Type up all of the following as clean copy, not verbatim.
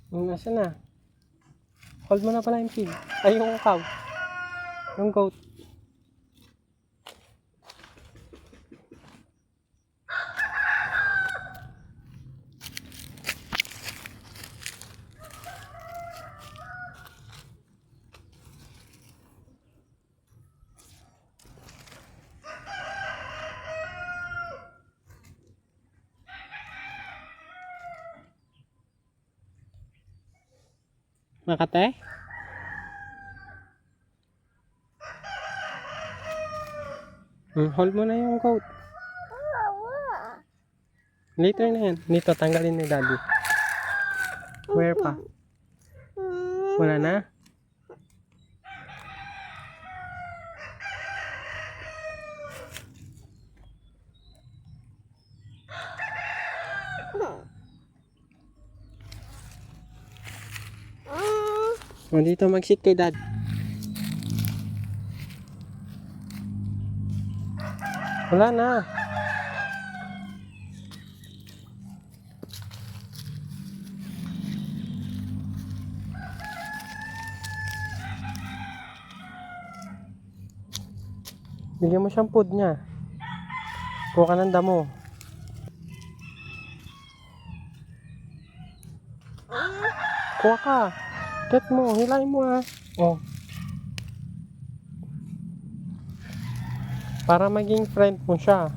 Nasaan na? Hold mo na pala yung pig. Ay, yung cow. Yung goat. Makate? Hold mo na yung coat. Later na yan. Dito, tanggalin ni daddy. Where pa? Wala na? O, dito mag-sit kay dad. Wala na. Bigyan mo siyang food niya. Kuha ka ng damo. Kuha ka. Get mo. Hilahin mo ah. Oh. Para maging friend mo siya.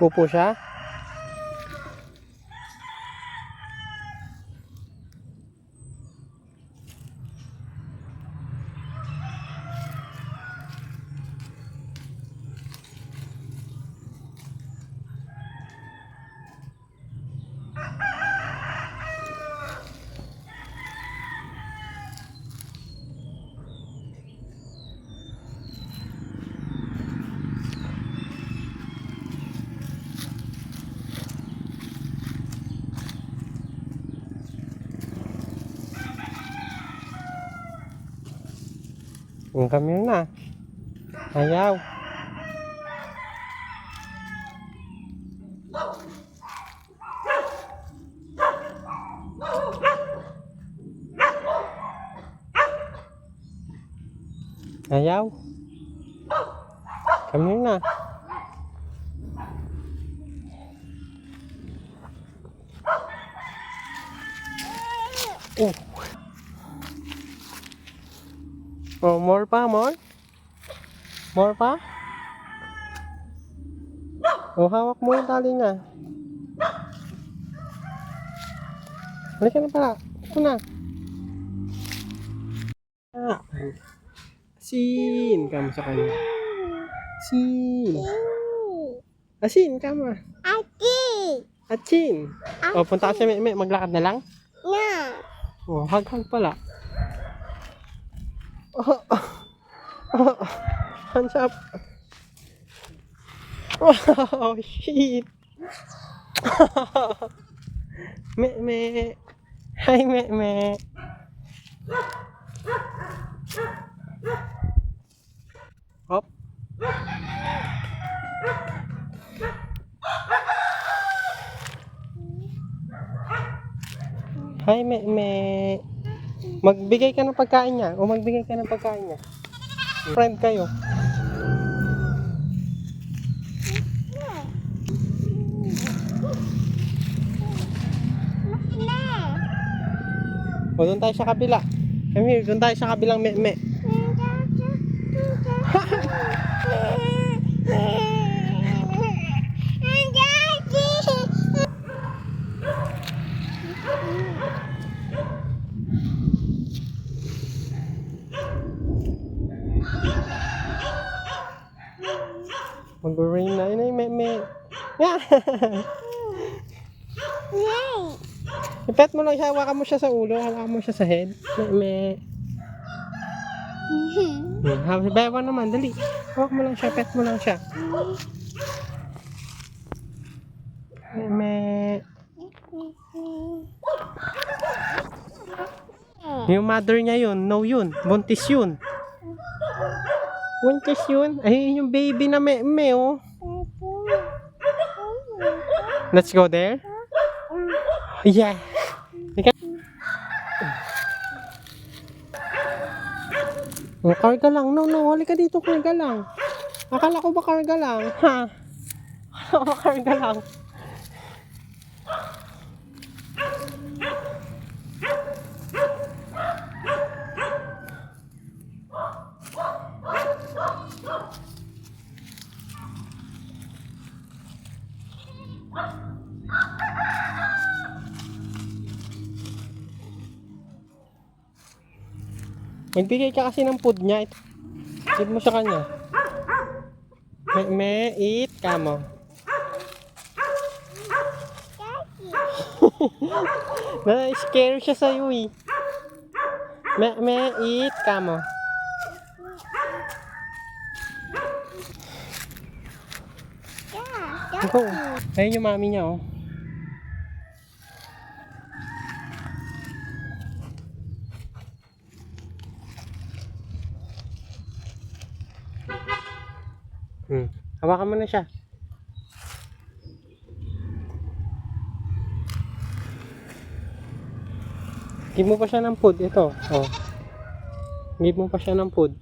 Pupo siya? Come here na. Ayaw. Ayaw. Come here na. Oh. Oh, more pa, more? More pa? Oh, hawak mo yung tali niya. Halika na pala. Ito na. Ah. Asin. Kama sa kanya. Asin. Asin, kama. Asin. Oh, punta ka sa Meme. Maglakad na lang? Oh, hag-hag pala. Oh, oh, hands up. Oh, shit. Meme. Hi, Meme. Hop. Hi, Meme. Magbigay ka ng pagkain niya. O magbigay ka ng pagkain niya. Friend kayo. O, doon tayo sa kabila. Come here, doon tayo sa kabilang Meme. Mag-rain na yun Ano yung me? Yeah. Ipet mo lang siya, hawakan mo siya sa ulo, hawakan mo siya sa head. Me. Bewa naman, dali. Hawak mo lang siya, pet mo lang siya. Me. Yung mother niya yun, no yun, buntis yun. Buntis yun. Ay, yung baby na me, oh. Let's go there. Yeah. Oh, karga lang. No, halika dito, karga lang. Akala ko ba karga lang? Ha? Akala ko ba karga lang? Magbigay ka kasi ng food niya. Give mo sa kanya. Eat ka mo. Na-scare siya sa'yo eh. Eat ka mo. Ayun yung mami niya oh. Hawakan mo na siya. Give mo pa siya ng food. Ito. Oh. Give mo pa siya ng food.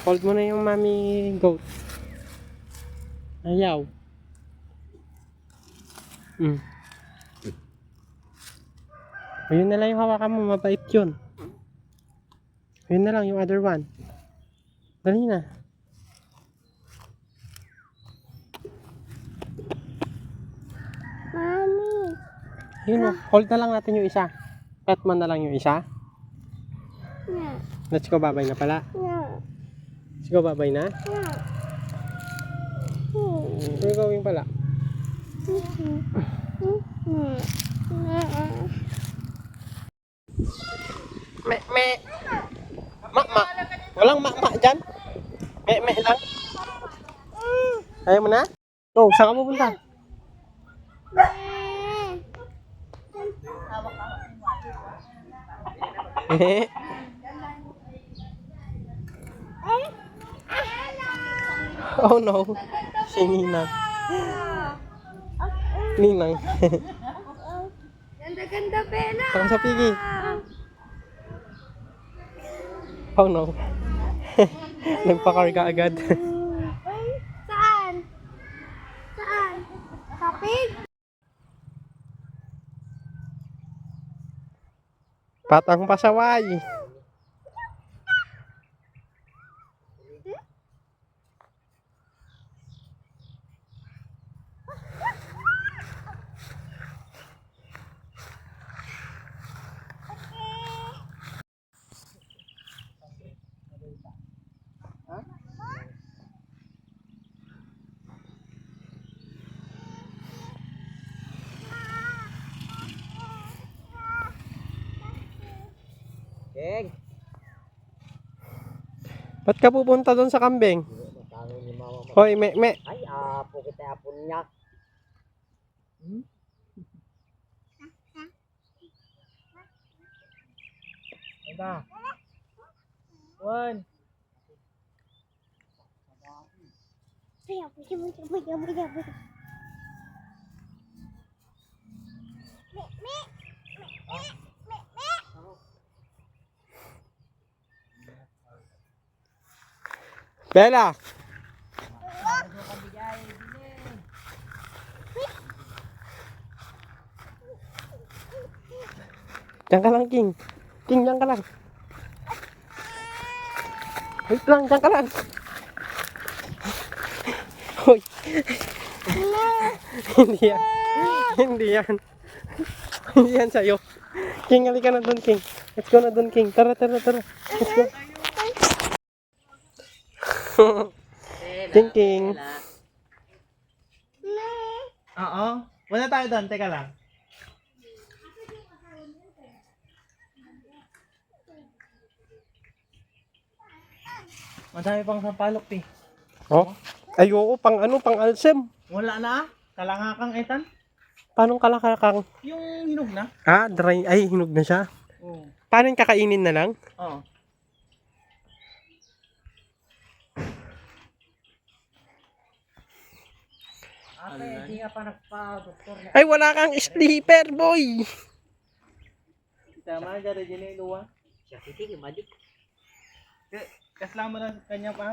Hold mo na yung mami goat. Ayaw. Ayun na lang yung hawakan mo. Mabait yun. Ayun na lang yung other one. Dali na. Mami. Yun, hold na lang natin yung isa. Pet mo na lang yung isa. Yeah. Let's go, babay na pala. Yeah. Let's go, babay na. Yeah. We're going pala. Me. Ma. Walang ma dyan. Me lang. Ayaw mo na? Go, saan ka pupunta? Oh no, si Ninang. Ninang. Ganda-ganda, Bella. Taka sa pigi. Oh no. Nagpakarga agad. Saan? Sa pig? Patang pasaway. Keng. Ba't ka pupunta doon sa kambing? Hoy, me. Ay, apo kita apon niya. Anda. One. Bella! Diyan ka lang, King. King, diyan ka lang. Wait lang, diyan ka lang. Hoy. Hindi yan. Hindi yan. Hindi yan sa'yo. King, halika na dun, King. Let's go na dun, King. Tara. Let's go. King King. Oo. Wala tayo doon. Teka lang. Madami pang sampalok eh. Oh? Ay, oo, pang ano, pang alsem. Wala na. Kalangakang etan. Paano kalakakang? Yung hinog na. Ah, dry. Ay, hinog na siya. Oo. Paano yung kakainin na lang? Oo. Ate, hindi nga pa nagpa-doktor na. Ay, wala kang sleeper, boy! Tama, dyan rin yung luwa. Siya, hindi, madik. Kasama na kanya pa.